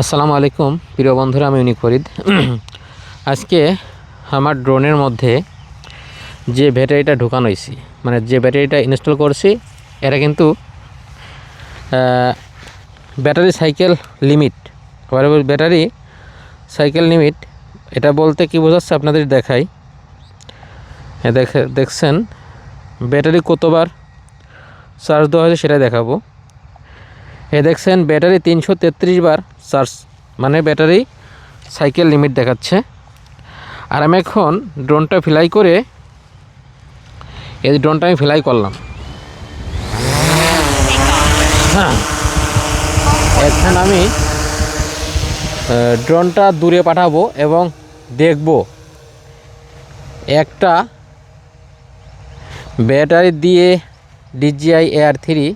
আসসালামু আলাইকুম প্রিয় বন্ধুরা, আমি ইউনিক ফরিদ। আজকে আমার ড্রোনের মধ্যে যে ব্যাটারিটা ঢোকানো হয়েছে, মানে যে ব্যাটারিটা ইনস্টল করছি, এটা কিন্তু battery cycle limit, battery cycle limit. এটা বলতে কি বোঝাচ্ছে আপনাদের দেখাই। দেখছেন ব্যাটারি কতবার চার্জ দেওয়া হয়েছে সেটা দেখাবো। দেখছেন ব্যাটারি 333 বার চার্জ, মানে ব্যাটারি সাইকেল লিমিট দেখাচ্ছে। আর আমি এখন ড্রোনটা ফ্লাই করে, এই ড্রোনটা আমি ফ্লাই করলাম। হ্যাঁ, এখন আমি ড্রোনটা দূরে পাঠাবো এবং দেখব একটা ব্যাটারি দিয়ে DJI Air 3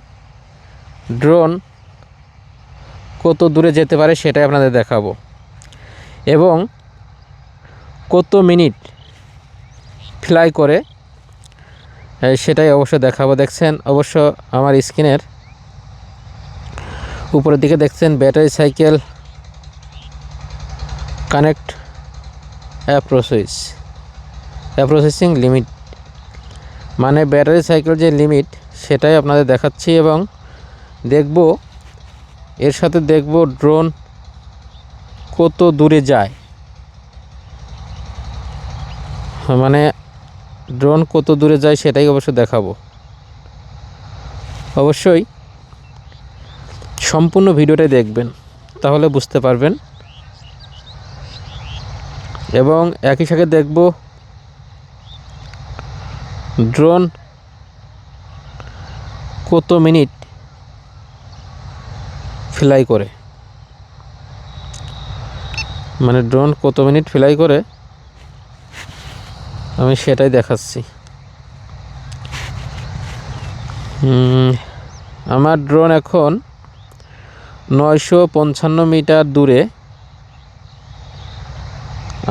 ড্রোন কত দূরে যেতে পারে সেটাই আপনাদের দেখাবো, এবং কত মিনিট ফ্লাই করে সেটাই অবশ্য দেখাবো। দেখছেন অবশ্য আমার স্ক্রিনের উপরের দিকে দেখছেন battery cycle connect processing limit, মানে ব্যাটারি সাইকেল যে লিমিট সেটাই আপনাদের দেখাচ্ছি, এবং দেখব এর সাথে দেখব ড্রোন কত দূরে যায়, মানে ড্রোন কত দূরে যায় সেটাই অবশ্য দেখাবো। অবশ্যই সম্পূর্ণ ভিডিওটাই দেখবেন, তাহলে বুঝতে পারবেন। এবং একই সাথে দেখব ড্রোন কত মিনিট ফ্লাই করে, মানে ড্রোন কত মিনিট ফ্লাই করে আমি সেটাই দেখাচ্ছি। আমার ড্রোন এখন 955 মিটার দূরে।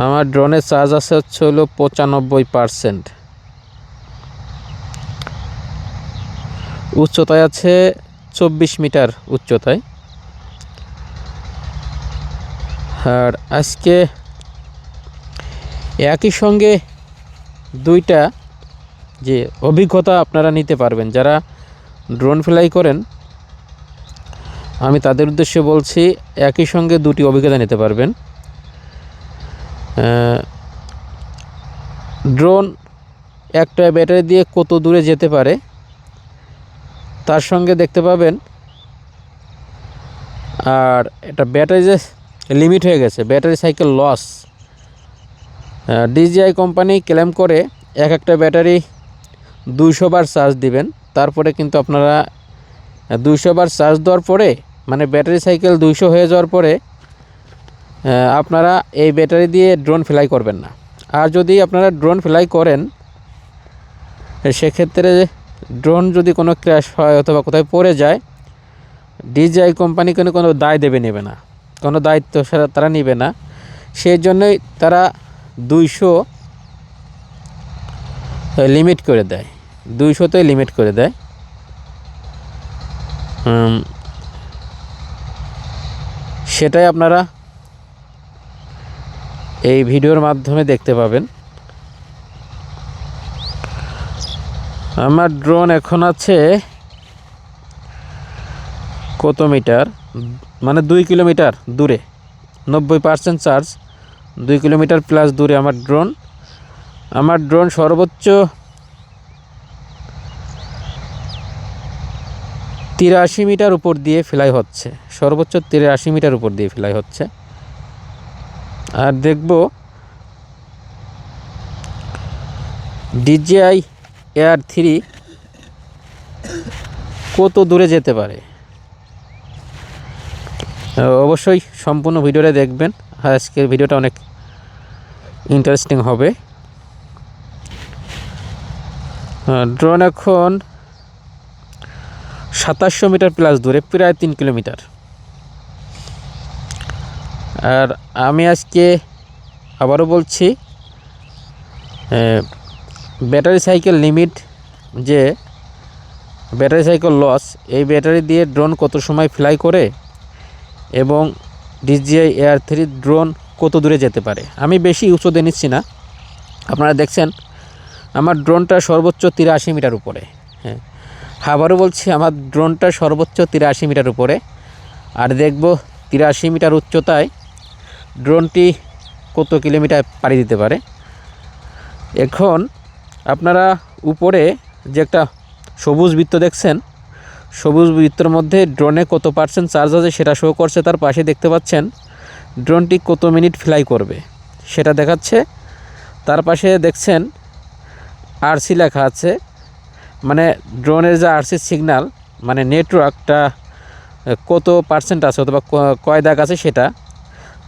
আমার ড্রোনের চার্জ আছে হলো 95%। উচ্চতায় আছে 24 মিটার উচ্চতায়। আর আজকে একই সঙ্গে দুইটা যে অভিজ্ঞতা আপনারা নিতে পারবেন, যারা ড্রোন ফ্লাই করেন, আমি তাদের উদ্দেশ্যে বলছি, একই সঙ্গে দুটি অভিজ্ঞতা নিতে পারবেন। ড্রোন একটা ব্যাটারি দিয়ে কত দূরে যেতে পারে তার সঙ্গে দেখতে পাবেন। আর এটা ব্যাটারি যে লিমিট হয়ে গেছে, battery cycle loss, DJI company claim করে একটা ব্যাটারি 200 বার চার্জ দিবেন। তারপরে কিন্তু আপনারা 200 বার চার্জ দেওয়ার পরে, মানে ব্যাটারি সাইকেল 200 হয়ে যাওয়ার পরে আপনারা এই ব্যাটারি দিয়ে ড্রোন ফ্লাই করবেন না। আর যদি আপনারা ড্রোন ফ্লাই করেন, সেক্ষেত্রে ড্রোন যদি কোনো ক্র্যাশ হয় অথবা কোথায় পড়ে যায়, DJI কোম্পানি কোনো দায় নেবে না, কোনো দায়িত্ব সেটা তারা নেবে না। সেই জন্যই তারা 200 লিমিট করে দেয়, 200তে লিমিট করে দেয়। সেটাই আপনারা এই ভিডিওর মাধ্যমে দেখতে পাবেন। আমার ড্রোন এখন আছে কত মিটার, মানে 2 কিলোমিটার দূরে, 90% চার্জ, 2 কিলোমিটার প্লাস দূরে আমার ড্রোন। আমার ড্রোন সর্বোচ্চ 83 মিটার উপর দিয়ে ফ্লাই হচ্ছে, সর্বোচ্চ 83 মিটার উপর দিয়ে ফ্লাই হচ্ছে। আর দেখব DJI Air 3 কত দূরে যেতে পারে। অবশ্যই সম্পূর্ণ ভিডিওটা দেখবেন, আজকের ভিডিওটা অনেক ইন্টারেস্টিং হবে। ড্রোন এখন 2700 মিটার প্লাস দূরে, প্রায় 3 কিলোমিটার। আর আমি আজকে আবারও বলছি, ব্যাটারি সাইকেল লিমিট, যে ব্যাটারি সাইকেল লস, এই ব্যাটারি দিয়ে ড্রোন কত সময় ফ্লাই করে এবং DJI Air 3 ড্রোন কত দূরে যেতে পারে। আমি বেশি উঁচুতে নিচ্ছি না, আপনারা দেখছেন আমার ড্রোনটা সর্বোচ্চ 83 মিটার উপরে। হ্যাঁ, আবারও বলছি, আমার ড্রোনটা সর্বোচ্চ 83 মিটার উপরে। আর দেখব 83 মিটার উচ্চতায় ড্রোনটি কত কিলোমিটার পাড়ি দিতে পারে। এখন আপনারা উপরে যে একটা সবুজ বৃত্ত দেখছেন, সবুজ বৃত্তের মধ্যে ড্রোনে কত পার্সেন্ট চার্জ আছে সেটা শো করছে। তার পাশে দেখতে পাচ্ছেন ড্রোনটি কত মিনিট ফ্লাই করবে সেটা দেখাচ্ছে। তার পাশে দেখছেন RC লেখা আছে, মানে ড্রোনের যে RC সিগন্যাল, মানে নেটওয়ার্কটা কত পার্সেন্ট আছে অথবা কয় দাগ আছে সেটা।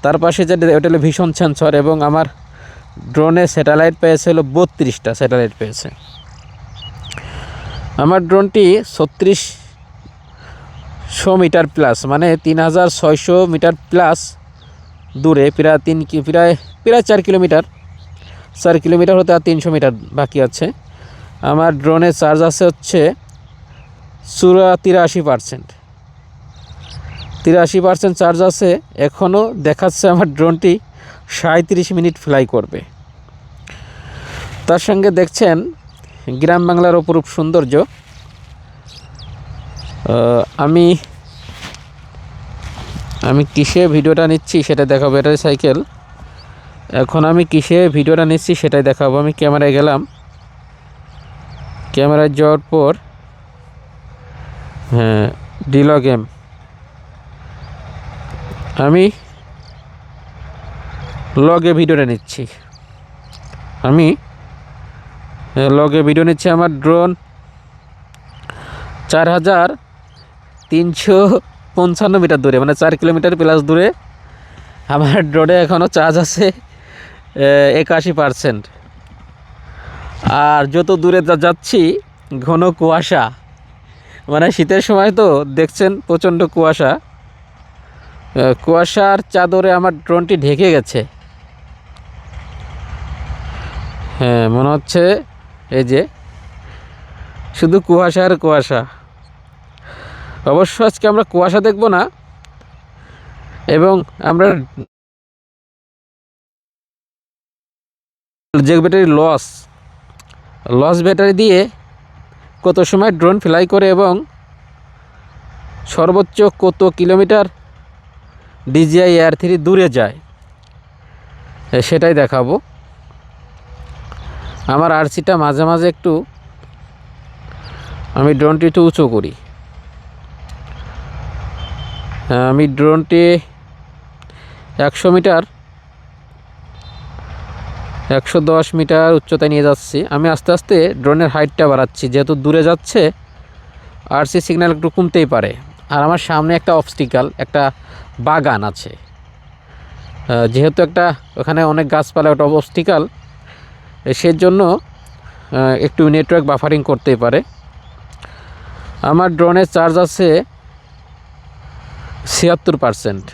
তার পাশে যে ওটা হলো ভিশন সেন্সর, এবং আমার ড্রোনে স্যাটেলাইট পেয়েছে হলো 32টা স্যাটেলাইট পেয়েছে। আমার ড্রোনটি 3600 মিটার প্লাস, মানে 3600 মিটার প্লাস দূরে, প্রায় 4 কিলোমিটার। 4 কিলোমিটার হতে আর 300 মিটার বাকি আছে। আমার ড্রোনের চার্জ আছে হচ্ছে 83%। 83% চার্জ আছে। এখনও দেখাচ্ছে আমার ড্রোনটি 37 মিনিট ফ্লাই করবে। তার সঙ্গে দেখছেন গ্রাম বাংলার অপরূপ সৌন্দর্য। আমি কিসে ভিডিওটা নিচ্ছি সেটা দেখাবো। Battery cycle. এখন আমি কিসে ভিডিওটা নিচ্ছি সেটাই দেখাবো। আমি ক্যামেরায় গেলাম, ক্যামেরায় যাওয়ার পর ডিলগ গেম, আমি লগে ভিডিওটা নিচ্ছি। আমার ড্রোন 4355 মিটার দূরে, মানে 4 কিলোমিটার প্লাস দূরে। আমার ড্রোনে এখনও চার্জ আছে 81%। আর যত দূরে যাচ্ছি ঘন কুয়াশা, মানে শীতের সময় তো দেখছেন প্রচণ্ড কুয়াশা। কুয়াশার চাদরে আমার ড্রোনটি ঢেকে গেছে। হ্যাঁ, মনে হচ্ছে এই যে শুধু কুয়াশা আর কুয়াশা। অবশ্য আজকে আমরা কুয়াশা দেখব না, এবং আমরা যে ব্যাটারি লস ব্যাটারি দিয়ে কত সময় ড্রোন ফ্লাই করে এবং সর্বোচ্চ কত কিলোমিটার DJI Air 3 দূরে যায় সেটাই দেখাবো। আমার RCটা মাঝে মাঝে একটু, আমি ড্রোনটি একটু উঁচু করি। আমি ড্রোনটি 100 মিটার 110 মিটার উচ্চতায় নিয়ে যাচ্ছি। আমি আস্তে আস্তে ড্রোনের হাইটটা বাড়াচ্ছি, যেহেতু দূরে যাচ্ছে RC সিগন্যাল একটু কমতেই পারে। আর আমার সামনে একটা অবস্টিক্যাল, একটা বাগান আছে, যেহেতু ওখানে অনেক গাছপালা, একটা অবস্টিক্যাল, সেজন্য একটু নেটওয়ার্ক বাফারিং করতেই পারে। আমার ড্রোনের চার্জ আছে 76%।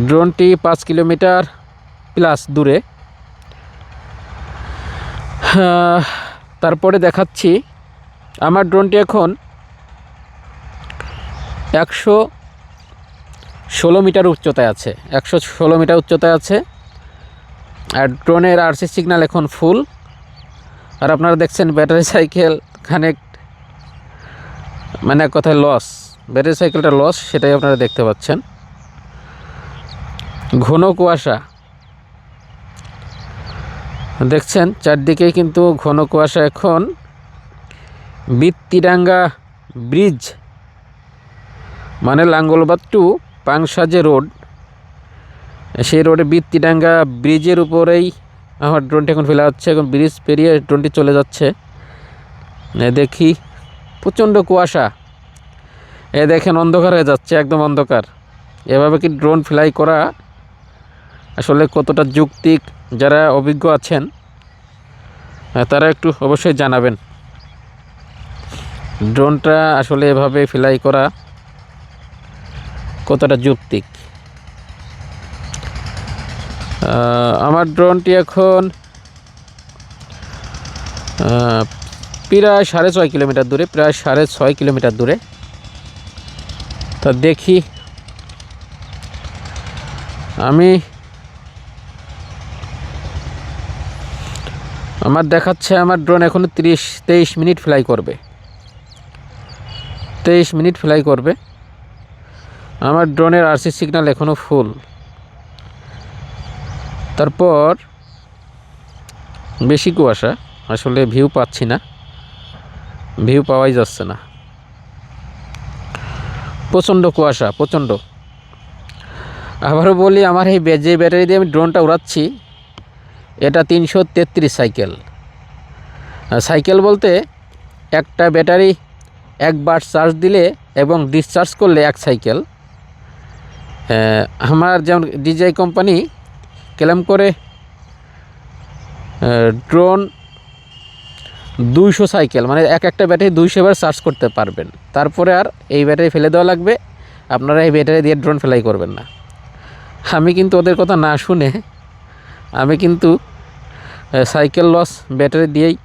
ড্রোনটি 5 কিলোমিটার প্লাস দূরে। তারপরে দেখাচ্ছি আমার ড্রোনটি এখন 116 মিটার উচ্চতায় আছে। 116 মিটার উচ্চতায় আছে। আর ড্রোনের RC সিগন্যাল এখন ফুল। আর আপনারা দেখছেন ব্যাটারি সাইকেল কানেক্ট, মানে এক কথায় লস, ব্যাটারি সাইকেলটা লস, সেটাই আপনারা দেখতে পাচ্ছেন। ঘন কুয়াশা দেখছেন চারদিকেই, কিন্তু ঘন কুয়াশা। এখন বিত্তিডাঙ্গা ব্রিজ, মানে লাঙ্গলবাদ টু পাংশা যে রোড, সেই রোডে বিত্তিডাঙ্গা ব্রিজের উপরেই আমার ড্রোনটি এখন ফেলা হচ্ছে। এখন ব্রিজ পেরিয়ে ড্রোনটি চলে যাচ্ছে। দেখি প্রচণ্ড কুয়াশা, দেখেন অন্ধকার হয়ে যাচ্ছে, একদম অন্ধকার। এভাবে কি ড্রোন ফ্লাই করা আসলে কতটা যৌক্তিক? যারা অভিজ্ঞ আছেন তারা একটু অবশ্যই জানাবেন, ড্রোনটা আসলে এভাবে ফ্লাই করা কতটা যৌক্তিক। আমার ড্রোনটি এখন প্রায় 6.5 কিলোমিটার দূরে, প্রায় 6.5 কিলোমিটার দূরে। তো দেখি আমার দেখাচ্ছে আমার ড্রোন এখনো 23 মিনিট ফ্লাই করবে। 23 মিনিট ফ্লাই করবে। আমার ড্রোনের আরসি সিগন্যাল এখনও ফুল। তারপর বেশি কুয়াশা, আসলে ভিউ পাচ্ছি না, ভিউ পাওয়াই যাচ্ছে না, প্রচণ্ড কুয়াশা, প্রচণ্ড। আবারও বলি, আমার এই যে ব্যাটারি দিয়ে আমি ড্রোনটা উড়াচ্ছি এটা 333 সাইকেল। সাইকেল বলতে একটা ব্যাটারি একবার চার্জ দিলে এবং ডিসচার্জ করলে 1 সাইকেল। আমার যেমন DJI কোম্পানি ক্লেম করে ড্রোন 200 সাইকেল, মানে একটা ব্যাটারি 200 বার চার্জ করতে পারবেন। তারপরে আর এই ব্যাটারি ফেলে দেওয়া লাগবে, আপনারা এই ব্যাটারি দিয়ে ড্রোন ফ্লাই করবেন না। আমি কিন্তু ওদের কথা না শুনে আমি কিন্তু সাইকেল লস ব্যাটারি দিয়েই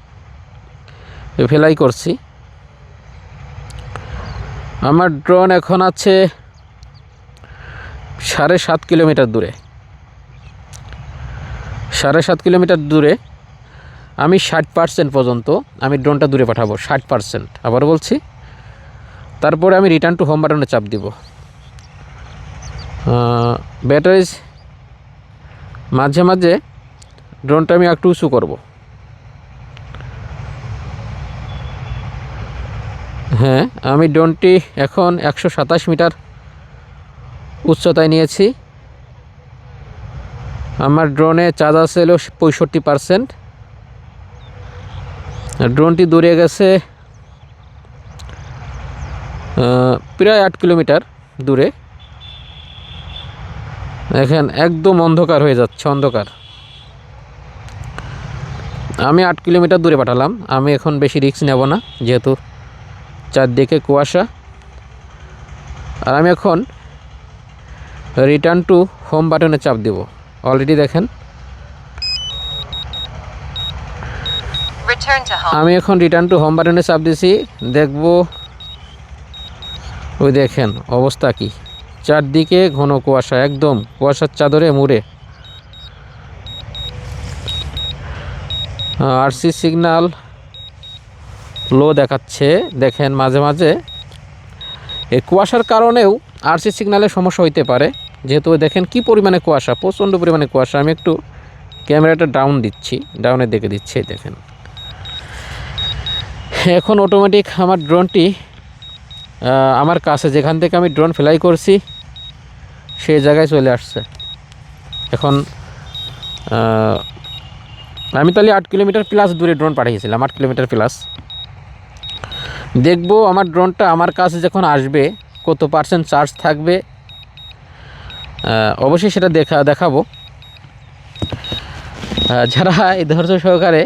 ফ্লাই করছি। আমার ড্রোন এখন আছে 7.5 কিলোমিটার দূরে। 7.5 কিলোমিটার দূরে। আমি 60% পর্যন্ত আমি ড্রোনটা দূরে পাঠাবো, 60%। আবার বলছি, তারপরে আমি রিটার্ন টু হোম বাটনে চাপ দিব। ব্যাটারি মাঝে মাঝে ড্রোনটা আমি একটু উঁচু করব। হ্যাঁ, আমি ড্রোনটি এখন 127 মিটার উচ্চতায় নিয়েছি। আমার ড্রোনে চার্জ আছে হলো 65%। ড্রোনটি দূরে গেছে প্রায় 8 কিলোমিটার দূরে। দেখেন একদম অন্ধকার হয়ে যাচ্ছে, অন্ধকার। আমি 8 কিলোমিটার দূরে পাঠালাম। আমি এখন বেশি রিস্ক নেব না, যেহেতু চারদিকে কুয়াশা। আর আমি এখন রিটার্ন টু হোম বাটনে চাপ দেব। অলরেডি দেখেন আমি এখন রিটার্ন টু হোম বাটনে চাপ দিয়েছি। দেখব, ওই দেখেন অবস্থা কি, চারদিকে ঘন কুয়াশা, একদম কুয়াশার চাদরে মুড়ে। আরসি সিগন্যাল লো দেখাচ্ছে। দেখেন মাঝে মাঝে এই কুয়াশার কারণেও আরসি সিগন্যালের সমস্যা হইতে পারে, যেহেতু দেখেন কি পরিমাণে কুয়াশা, প্রচণ্ড পরিমাণে কুয়াশা। আমি একটু ক্যামেরাটা ডাউন দিচ্ছি, ডাউনের দিকে দিচ্ছি। দেখেন এখন অটোমেটিক আমার ড্রোনটি আমার কাছে, যেখান থেকে আমি ড্রোন ফ্লাই করছি সেই জায়গায় চলে আসছে। এখন আমি তাহলে 8 কিলোমিটার প্লাস দূরে ড্রোন পাঠিয়েছিলাম, 8 কিলোমিটার প্লাস। দেখব আমার ড্রোনটা আমার কাছে যখন আসবে কত পার্সেন্ট চার্জ থাকবে, অবশ্যই সেটা দেখাবো। যারা এই ধৈর্য সহকারে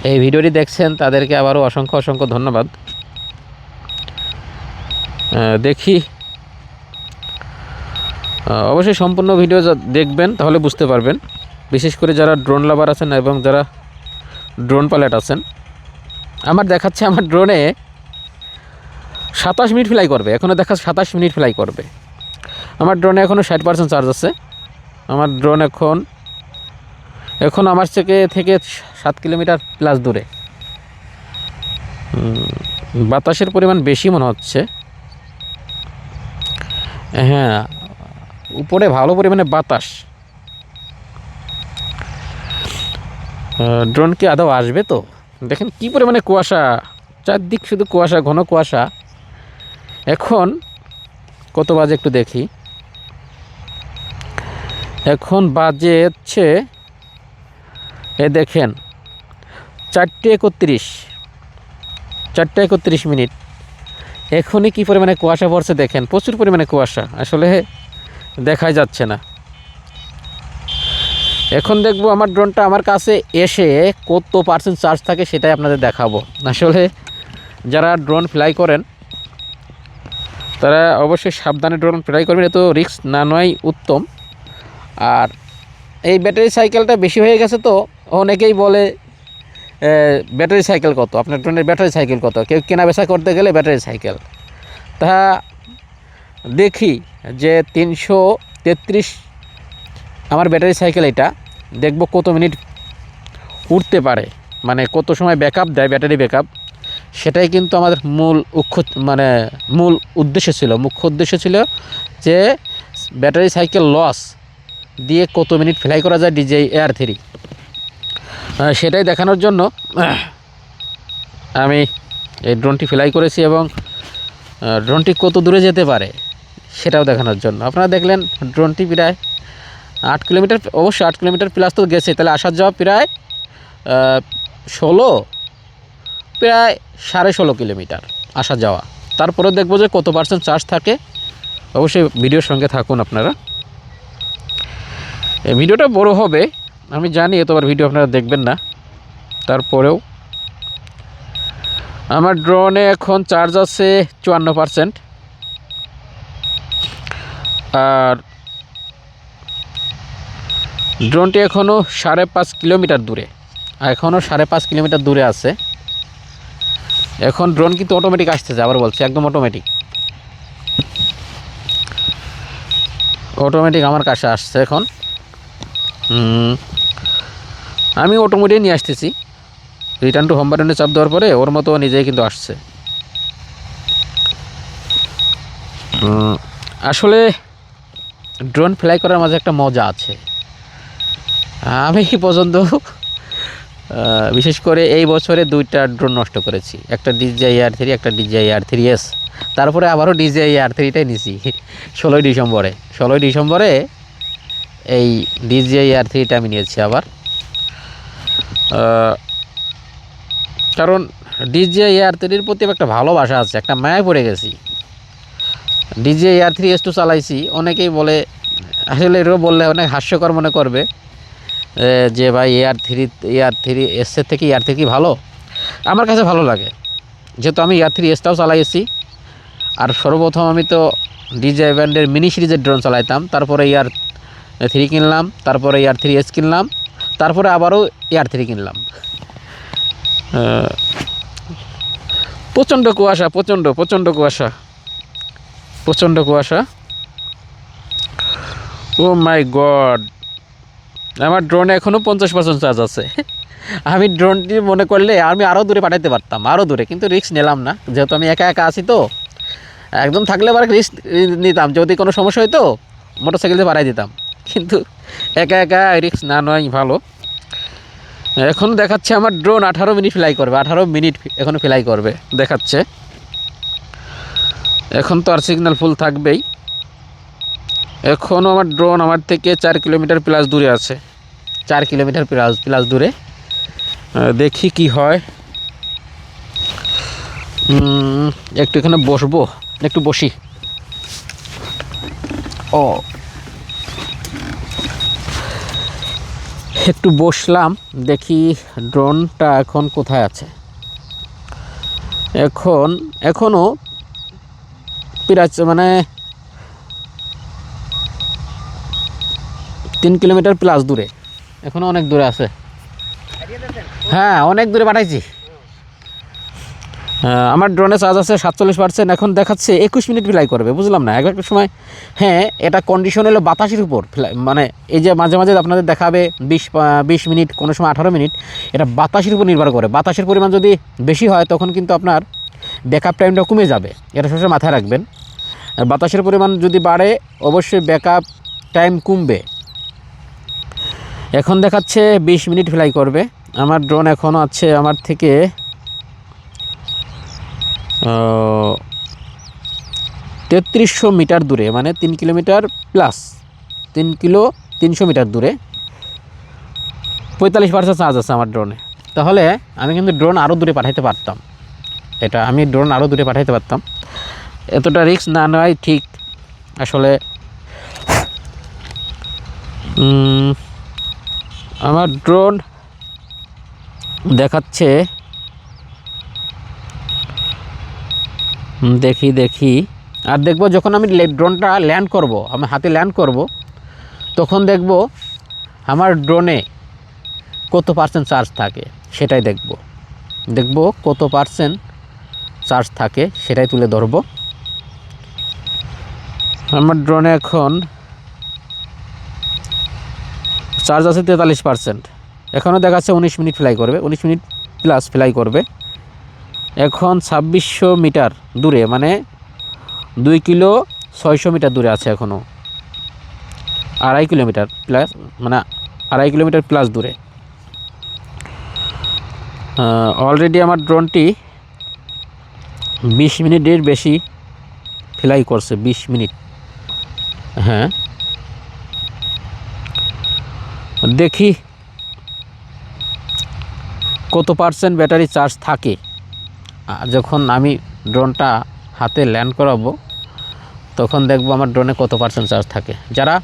এই ভিডিওটি দেখছেন তাদেরকে আবারও অসংখ্য অসংখ্য ধন্যবাদ। দেখি, অবশ্যই সম্পূর্ণ ভিডিও দেখবেন, তাহলে বুঝতে পারবেন। বিশেষ করে যারা ড্রোন লাভার আছেন এবং যারা ড্রোন পাইলট আছেন। আমার দেখাচ্ছে আমার ড্রোনে 27 মিনিট ফ্লাই করবে, এখনও দেখাচ্ছে 27 মিনিট ফ্লাই করবে। আমার ড্রোনে এখনও 60% চার্জ আছে। আমার ড্রোন এখন আমার থেকে 7 কিলোমিটার প্লাস দূরে। বাতাসের পরিমাণ বেশি মনে হচ্ছে। হ্যাঁ, উপরে ভালো পরিমাণে বাতাস। ড্রোন কি আদৌ আসবে তো? দেখেন কি পরিমাণে কুয়াশা, চারদিক শুধু কুয়াশা, ঘন কুয়াশা। এখন কত বাজে একটু দেখি। এখন বাজে হচ্ছে দেখেন 4:31 মিনিট। এখনই কি পরিমাণে কুয়াশা পড়ছে দেখেন, প্রচুর পরিমাণে কুয়াশা, আসলে দেখাই যাচ্ছে না। এখন দেখব আমার ড্রোনটা আমার কাছে এসে কত পার্সেন্ট চার্জ থাকে সেটাই আপনাদের দেখাবো। আসলে যারা ড্রোন ফ্লাই করেন তারা অবশ্যই সাবধানে ড্রোন ফ্লাই করবেন, এত রিস্ক না নেওয়াই উত্তম। আর এই ব্যাটারি সাইকেলটা বেশি হয়ে গেছে, তো অনেকেই বলে ব্যাটারি সাইকেল কত, আপনার ড্রোনের ব্যাটারি সাইকেল কত, কেউ কেনা বেচা করতে গেলে ব্যাটারি সাইকেল। তা দেখি যে 33 আমার ব্যাটারি সাইকেল এটা, দেখব কত মিনিট উঠতে পারে, মানে কত সময় ব্যাকআপ দেয় ব্যাটারি ব্যাকআপ। সেটাই কিন্তু আমাদের মুখ্য উদ্দেশ্য ছিল যে ব্যাটারি সাইকেল লস দিয়ে কত মিনিট ফ্লাই করা যায় DJI Air 3, সেটাই দেখানোর জন্য আমি এই ড্রোনটি ফ্লাই করেছি এবং ড্রোনটি কত দূরে যেতে পারে সেটাও দেখানোর জন্য। আপনারা দেখলেন ড্রোনটি প্রায় 8 কিলোমিটার, অবশ্যই 8 কিলোমিটার প্লাস তো গেছে, তাহলে আসা যাওয়া প্রায় 16.5 কিলোমিটার আসা যাওয়া। তারপরে দেখবো যে কত % চার্জ থাকে। অবশ্যই ভিডিওর সঙ্গে থাকুন আপনারা। এই ভিডিওটা বড় হবে আমি জানি, এতবার ভিডিও আপনারা দেখবেন না, তারপরেও আমার ড্রোনে এখন চার্জ আছে 54%, আর ড্রোনটি এখনও 5.5 কিলোমিটার দূরে, আছে। এখন ড্রোন কিন্তু অটোমেটিক আসতেছে, আবার বলছি একদম অটোমেটিক আমার কাছে আসছে এখন। আমি অটোমেটিক নিয়ে আসতেছি, রিটার্ন টু হোম বাটনে চাপ দেওয়ার পরে ওর মতো নিজেই কিন্তু আসছে। আসলে ড্রোন ফ্লাই করার মাঝে একটা মজা আছে। আমি পর্যন্ত বিশেষ করে এই বছরে 2টা ড্রোন নষ্ট করেছি, একটা DJI Air 3, একটা DJI Air 3S, তারপরে আবারও DJI Air 3টাই নিছি 16ই ডিসেম্বরে এই DJI Air 3টা আমি নিয়েছি আবার, কারণ DJI Air 3-র প্রতি একটা ভালোবাসা আছে, একটা মায়া পড়ে গেছি। DJI Air 3S তো চালাইছি, অনেকেই বলে, আসলে এরও বললে অনেক হাস্যকর মনে করবে যে ভাই Air 3S এর থেকে Air 3 কি ভালো। আমার কাছে ভালো লাগে, যেহেতু আমি Air 3Sটাও চালাইছি, আর সর্বপ্রথম আমি তো DJI ব্র্যান্ডের মিনি সিরিজের ড্রোন চালাইতাম, তারপরে Air 3 কিনলাম, তারপরে Air 3S কিনলাম, তারপরে আবারও Air 3 কিনলাম। প্রচণ্ড কুয়াশা। ও মাই গড, আমার ড্রোনে এখনও 50% চার্জ আছে। আমি ড্রোনটি মনে করলে আমি আরও দূরে পাঠাইতে পারতাম, কিন্তু রিস্ক নিলাম না, যেহেতু আমি একা আছি তো। একদম থাকলে আবার রিস্ক নিতাম, যদি কোনো সমস্যা হইতো মোটরসাইকেল দিয়ে পাঠাই দিতাম, কিন্তু একা রিস্ক না নেওয়াই ভালো। এখন দেখাচ্ছে আমার ড্রোন 18 মিনিট ফ্লাই করবে, 18 মিনিট এখনও ফ্লাই করবে দেখাচ্ছে। এখন তো আর সিগন্যাল ফুল থাকবেই। এখনও আমার ড্রোন আমার থেকে 4 কিলোমিটার প্লাস দূরে আছে, 4 কিলোমিটার প্লাস দূরে। দেখি কি হয়। একটু এখানে বসি। একটু বসলাম, দেখি ড্রোনটা এখন কোথায় আছে। এখনও প্রায় 3 কিলোমিটার প্লাস দূরে, এখনও অনেক দূরে আছে। হ্যাঁ, অনেক দূরে পাঠাইছি। আমার ড্রোনে চার্জ আছে 47%, এখন দেখাচ্ছে 21 মিনিট ফ্লাই করবে। বুঝলাম না, একটা সময় হ্যাঁ এটা কন্ডিশন হলো বাতাসের উপর, এই যে মাঝে মাঝে আপনাদের দেখাবে 20 মিনিট, কোনো সময় 18 মিনিট, এটা বাতাসের উপর নির্ভর করে। বাতাসের পরিমাণ যদি বেশি হয় তখন কিন্তু আপনার ব্যাকআপ টাইমটা কমে যাবে, এটা সবসময় মাথায় রাখবেন। আর বাতাসের পরিমাণ যদি বাড়ে অবশ্যই ব্যাকআপ টাইম কমবে। এখন দেখাচ্ছে 20 মিনিট ফ্লাই করবে। আমার ড্রোন এখনও আছে আমার থেকে 3300 মিটার দূরে, 3 কিলোমিটার প্লাস, 300 মিটার দূরে। 45% চার্জ আছে আমার ড্রোনে। তাহলে আমি কিন্তু ড্রোন আরও দূরে পাঠাইতে পারতাম, এতটা রিস্ক না নেওয়াই ঠিক। আসলে আমার ড্রোন দেখাচ্ছে, দেখি আর দেখব যখন আমি ড্রোনটা ল্যান্ড করব, আমি হাতে ল্যান্ড করব, তখন দেখব আমার ড্রোনে কত % চার্জ থাকে সেটাই দেখব কত % চার্জ থাকে সেটাই তুলে ধরব। আমার ড্রোনে এখন চার্জ আছে 43%। এখনও দেখাচ্ছে 19 মিনিট ফ্লাই করবে, 19 মিনিট প্লাস ফ্লাই করবে। এখন 2600 মিটার দূরে, মানে 2 কিলো 600 মিটার দূরে আছে এখনও, 2.5 কিলোমিটার প্লাস, মানে 2.5 কিলোমিটার প্লাস দূরে। অলরেডি আমার ড্রোনটি 20 মিনিটের বেশি ফ্লাই করছে, 20 মিনিট। হ্যাঁ, দেখি কত পার্সেন্ট ব্যাটারি চার্জ থাকে। যখন আমি ড্রোনটা হাতে ল্যান্ড করাবো তখন দেখবো আমার ড্রোনে কত পার্সেন্ট চার্জ থাকে। যারা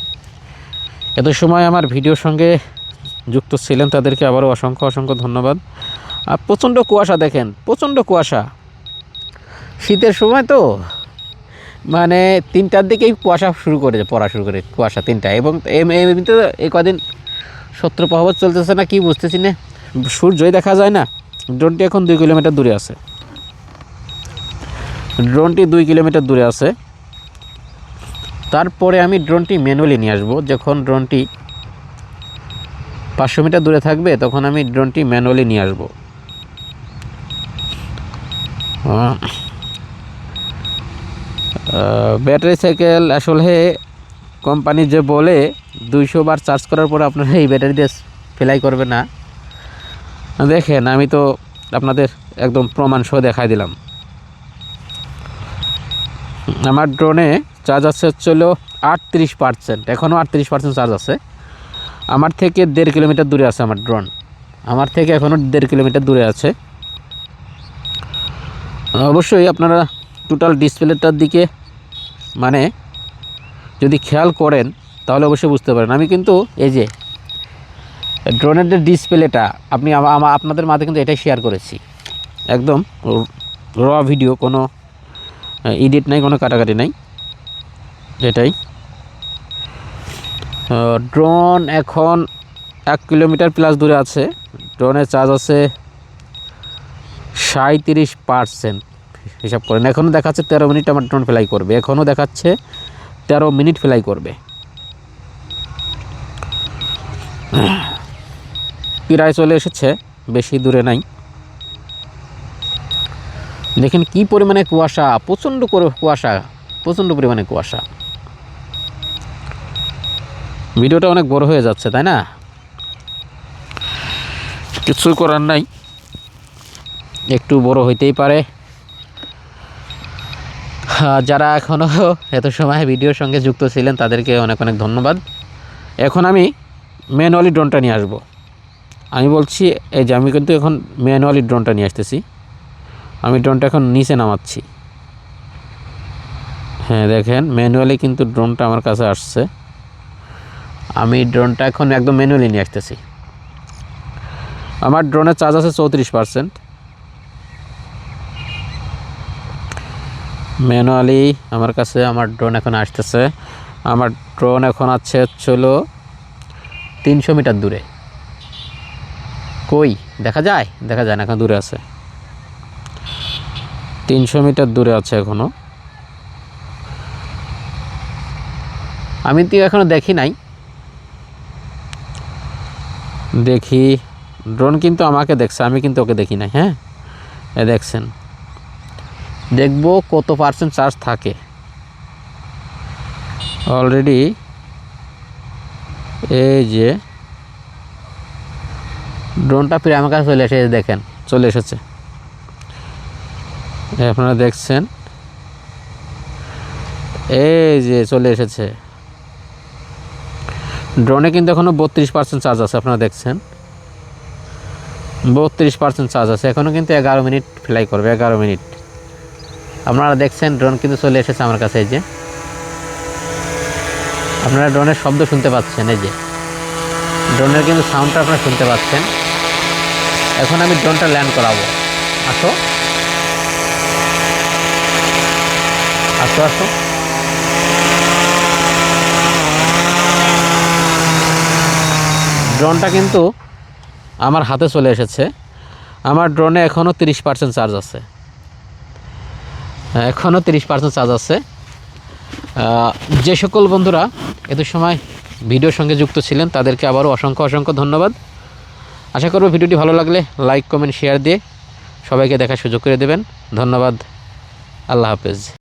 এত সময় আমার ভিডিওর সঙ্গে যুক্ত ছিলেন তাদেরকে আবারও অসংখ্য ধন্যবাদ। আর প্রচণ্ড কুয়াশা, দেখেন প্রচণ্ড কুয়াশা, শীতের সময় তো, মানে 3টার দিকেই কুয়াশা পড়া শুরু করে, কুয়াশা 3টা। এবং এমনিতে এই কদিন শত্রুপ্রভাব চলতেছে না কি বুঝতেছি না, সূর্যই দেখা যায় না। ড্রোনটি এখন 2 কিলোমিটার দূরে আছে, ড্রোনটি 2 কিলোমিটার দূরে আছে। তারপরে আমি ড্রোনটি ম্যানুয়ালি নিয়ে আসবো। যখন ড্রোনটি 500 মিটার দূরে থাকবে তখন আমি ড্রোনটি ম্যানুয়ালি নিয়ে আসবো। ব্যাটারি সাইকেল আসলে কোম্পানি যে বলে 200 বার চার্জ করার পরে আপনারা এই ব্যাটারি দিয়ে ফ্লাই করবে না, দেখেন আমি তো আপনাদের একদম প্রমাণ সহ দেখাই দিলাম। আমার ড্রোনে চার্জ আছে হলো 38%, এখনও 38% চার্জ আছে। আমার থেকে 1.5 কিলোমিটার দূরে আছে আমার ড্রোন, আমার থেকে এখনও 1.5 কিলোমিটার দূরে আছে। অবশ্যই আপনারা টোটাল ডিসপ্লেটার দিকে মানে যদি খেয়াল করেন তাহলে অবশ্যই বুঝতে পারেন। আমি কিন্তু এই যে ড্রোনের যে ডিসপ্লেটা আপনি আপনাদের মাঝে কিন্তু এটাই শেয়ার করেছি, একদম র ভিডিও, কোনো এডিট নাই, কোনো কাটাকাটি নাই, এটাই। ড্রোন এখন 1 কিলোমিটার প্লাস দূরে আছে, ড্রোনের চার্জ আছে 37%। হিসাব করেন, এখনও দেখাচ্ছে 13 মিনিট আমার ড্রোন ফ্লাই করবে, এখনও দেখাচ্ছে 13 মিনিট ফ্লাই করবে। প্রায় চলে এসেছে, বেশি দূরে নাই। দেখেন কি পরিমাণে কুয়াশা, প্রচণ্ড কুয়াশা, প্রচণ্ড পরিমাণে কুয়াশা। ভিডিওটা অনেক বড় হয়ে যাচ্ছে তাই না, কিছু করার নাই, একটু বড় হইতেই পারে। যারা এখনও এত সময় ভিডিওর সঙ্গে যুক্ত ছিলেন তাদেরকে অনেক ধন্যবাদ। এখন আমি ম্যানুয়ালি ড্রোনটা নিয়ে আসবো। আমি বলছি এই যে আমি কিন্তু এখন ম্যানুয়ালি ড্রোনটা নিয়ে আসতেছি, আমি ড্রোনটা এখন নিচে নামাচ্ছি। হ্যাঁ দেখেন ম্যানুয়ালি কিন্তু ড্রোনটা আমার কাছে আসছে, আমি ড্রোনটা এখন একদম ম্যানুয়ালি নিয়ে আসতেছি। আমার ড্রোনের চার্জ আছে 34%। ম্যানুয়ালি আমার কাছে আমার ড্রোন এখন আসতেছে। আমার ড্রোন এখন আছে হলো 300 মিটার দূরে। কই দেখা যায়? দেখা যায় না, এখন দূরে আছে, 300 মিটার দূরে আছে এখনও। আমি তো এখনও দেখি নাই, দেখি ড্রোন কিন্তু আমাকে দেখছে, আমি কিন্তু ওকে দেখি নাই। হ্যাঁ দেখছেন, দেখবো কত পার্সেন্ট চার্জ থাকে। অলরেডি এই যে ড্রোনটা প্রায় আমার কাছে চলে এসেছে, দেখেন চলে এসেছে, আপনারা দেখছেন এই যে চলে এসেছে। ড্রোনে কিন্তু এখনও 32% চার্জ আছে, আপনারা দেখছেন 32% চার্জ আছে, এখনও কিন্তু 11 মিনিট ফ্লাই করবে, 11 মিনিট। আপনারা দেখছেন ড্রোন কিন্তু চলে এসেছে আমার কাছে। এই যে আপনারা ড্রোনের শব্দ শুনতে পাচ্ছেন, এই যে ড্রোনের কিন্তু সাউন্ডটা আপনারা শুনতে পাচ্ছেন। এখন আমি ড্রোনটা ল্যান্ড করাবো, আসো আসো আসো। ড্রোনটা কিন্তু আমার হাতে চলে এসেছে। আমার ড্রোনে এখনও 30% চার্জ আছে, এখনও 30% চার্জ আছে। যে সকল বন্ধুরা এত সময় ভিডিওর সঙ্গে যুক্ত ছিলেন তাদেরকে আবারও অসংখ্য ধন্যবাদ। আশা করব ভিডিওটি ভালো লাগলে লাইক কমেন্ট শেয়ার দিয়ে সবাইকে দেখার সুযোগ করে দেবেন। ধন্যবাদ। আল্লাহ হাফেজ।